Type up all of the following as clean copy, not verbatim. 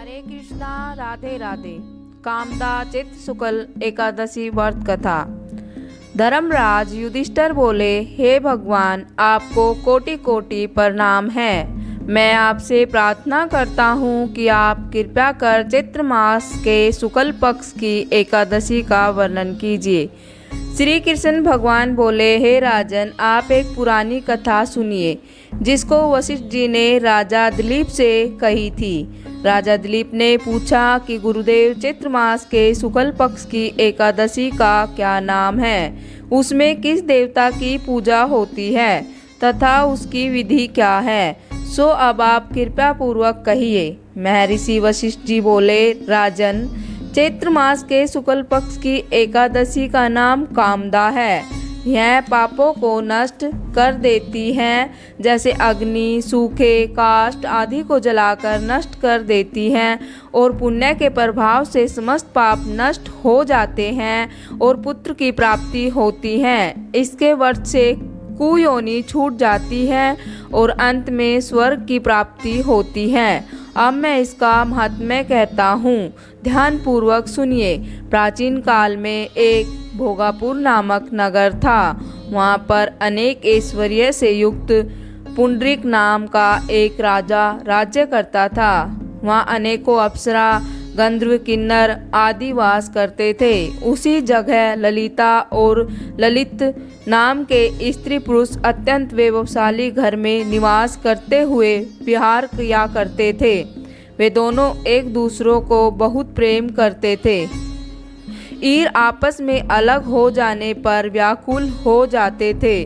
हरे कृष्णा राधे राधे। कामदा चित्त शुक्ल एकादशी व्रत कथा। धर्मराज युधिष्ठिर बोले, हे भगवान, आपको कोटि कोटि प्रणाम है। मैं आपसे प्रार्थना करता हूँ कि आप कृपया कर चैत्र मास के शुक्ल पक्ष की एकादशी का वर्णन कीजिए। श्री कृष्ण भगवान बोले, हे राजन, आप एक पुरानी कथा सुनिए जिसको वशिष्ठ जी ने राजा दिलीप से कही थी। राजा दिलीप ने पूछा कि गुरुदेव, चैत्र मास के शुक्ल पक्ष की एकादशी का क्या नाम है, उसमें किस देवता की पूजा होती है तथा उसकी विधि क्या है, सो अब आप कृपया पूर्वक कहिए। महर्षि वशिष्ठ जी बोले, राजन, चैत्र मास के शुक्ल पक्ष की एकादशी का नाम कामदा है। यह पापों को नष्ट कर देती हैं, जैसे अग्नि सूखे काष्ठ आदि को जलाकर नष्ट कर देती हैं, और पुण्य के प्रभाव से समस्त पाप नष्ट हो जाते हैं और पुत्र की प्राप्ति होती है। इसके व्रत से कुयोनि छूट जाती है और अंत में स्वर्ग की प्राप्ति होती है। अब मैं इसका महात्म्य कहता हूँ, ध्यान पूर्वक सुनिए। प्राचीन काल में एक भोगापुर नामक नगर था। वहाँ पर अनेक ऐश्वर्य से युक्त पुंडरीक नाम का एक राजा राज्य करता था। वहाँ अनेकों अप्सरा गंधर्व किन्नर आदि वास करते थे। उसी जगह ललिता और ललित नाम के स्त्री पुरुष अत्यंत वैभवशाली घर में निवास करते हुए विहार किया करते थे। वे दोनों एक दूसरों को बहुत प्रेम करते थे। ईर आपस में अलग हो जाने पर व्याकुल हो जाते थे।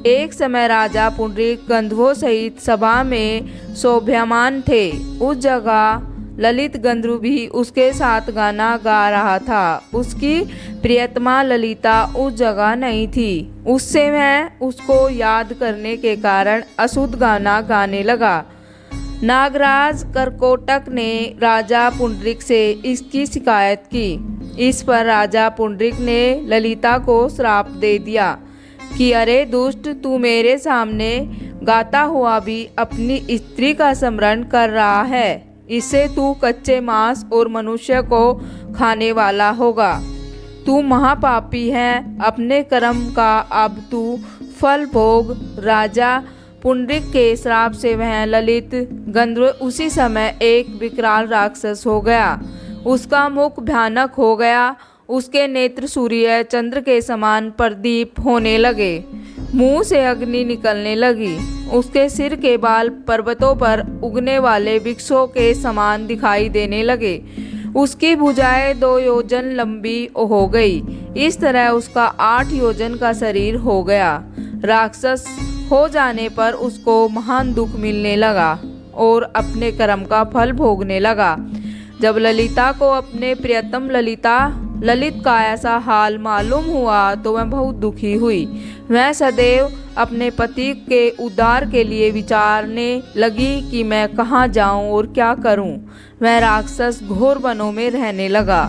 एक समय राजा पुंडरीक गंधर्वों सहित सभा में शोभायमान थे। उस जगह ललित गंधर्व भी उसके साथ गाना गा रहा था। उसकी प्रियतमा ललिता उस जगह नहीं थी। उससे वह उसको याद करने के कारण अशुद्ध गाना गाने लगा। नागराज करकोटक ने राजा पुंडरीक से इसकी शिकायत की। इस पर राजा पुंडरीक ने ललिता को श्राप दे दिया कि अरे दुष्ट, तू मेरे सामने गाता हुआ भी अपनी स्त्री का स्मरण कर रहा है। इससे तू कच्चे मांस और मनुष्य को खाने वाला होगा। तू महापापी है। अपने कर्म का अब तू फल भोग। राजा पुंडरीक के श्राप से वह ललित गंधर्व उसी समय एक विकराल राक्षस हो गया। उसका मुख भयानक हो गया। उसके नेत्र सूर्य चंद्र के समान प्रदीप होने लगे। मुंह से अग्नि निकलने लगी। उसके सिर के बाल पर्वतों पर उगने वाले वृक्षों के समान दिखाई देने लगे। उसकी भुजाएं 2 योजन लंबी हो गई। इस तरह उसका 8 योजन का शरीर हो गया। राक्षस हो जाने पर उसको महान दुख मिलने लगा और अपने कर्म का फल भोगने लगा। जब ललिता को अपने प्रियतम ललित का ऐसा हाल मालूम हुआ तो वह बहुत दुखी हुई। वह सदैव अपने पति के उद्धार के लिए विचारने लगी कि मैं कहाँ जाऊं और क्या करूं। वह राक्षस घोर वनों में रहने लगा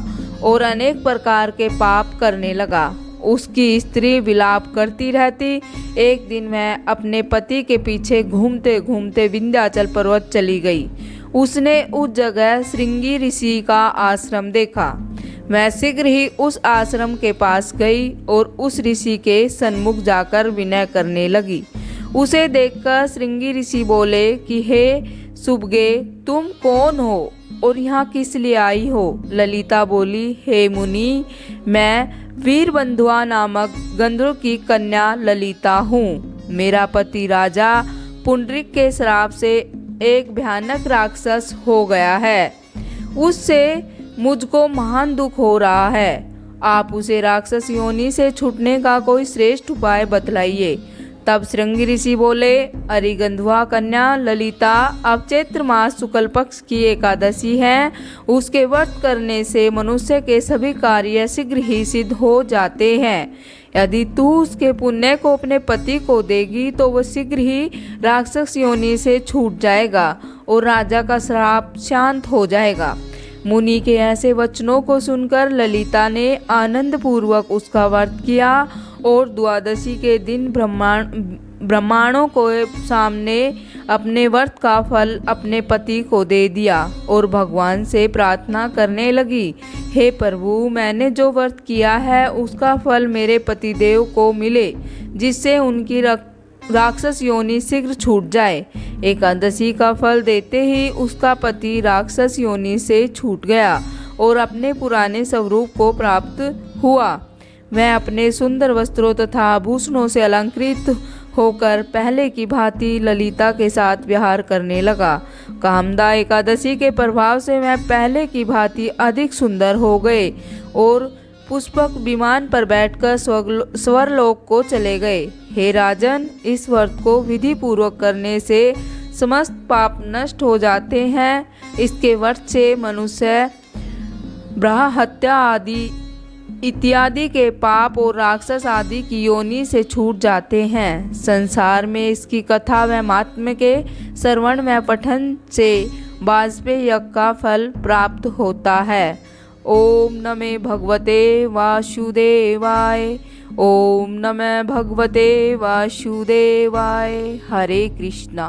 और अनेक प्रकार के पाप करने लगा। उसकी स्त्री विलाप करती रहती। एक दिन वह अपने पति के पीछे घूमते घूमते विंध्याचल पर्वत चली गई। उसने उस जगह श्रृंगी ऋषि का आश्रम देखा। वह शीघ्र ही उस आश्रम के पास गई और उस ऋषि के सन्मुख जाकर विनय करने लगी। उसे देखकर श्रृंगी ऋषि बोले कि हे सुभगे, तुम कौन हो और यहाँ किस लिए आई हो? ललिता बोली, हे मुनि, मैं वीरबंधुआ नामक गंधर्व की कन्या ललिता हूँ। मेरा पति राजा पुंडरीक के श्राप से एक भयानक राक्षस हो गया है। उससे मुझको महान दुख हो रहा है। आप उसे राक्षस योनि से छूटने का कोई श्रेष्ठ उपाय बतलाइए। तब श्रृंगी ऋषि बोले, अरे गंधर्वा कन्या ललिता, अब चैत्र मास शुक्ल पक्ष की एकादशी है। उसके व्रत करने से मनुष्य के सभी कार्य शीघ्र ही सिद्ध हो जाते हैं। यदि तू उसके पुण्य को अपने पति को देगी तो वह शीघ्र ही राक्षस योनि से छूट जाएगा और राजा का श्राप शांत हो जाएगा। मुनि के ऐसे वचनों को सुनकर ललिता ने आनंद पूर्वक उसका व्रत किया और द्वादशी के दिन ब्राह्मणों को सामने अपने व्रत का फल अपने पति को दे दिया और भगवान से प्रार्थना करने लगी, हे प्रभु, मैंने जो व्रत किया है उसका फल मेरे पतिदेव को मिले, जिससे उनकी राक्षस योनि शीघ्र छूट जाए। एकादशी का फल देते ही उसका पति राक्षस योनि से छूट गया और अपने पुराने स्वरूप को प्राप्त हुआ। वह अपने सुंदर वस्त्रों तथा आभूषणों से अलंकृत होकर पहले की भांति ललिता के साथ विहार करने लगा। कामदा एकादशी के प्रभाव से वह पहले की भांति अधिक सुंदर हो गए और पुष्पक विमान पर बैठकर स्वर्लोक को चले गए। हे राजन, इस व्रत को विधि पूर्वक करने से समस्त पाप नष्ट हो जाते हैं। इसके व्रत से मनुष्य ब्रह्म हत्या आदि इत्यादि के पाप और राक्षस आदि की योनि से छूट जाते हैं। संसार में इसकी कथा व महात्म्य के श्रवण व पठन से वाजपेयी यज्ञ का फल प्राप्त होता है। ओम नमः भगवते वासुदेवाय। ओम नमः भगवते वासुदेवाय। हरे कृष्णा।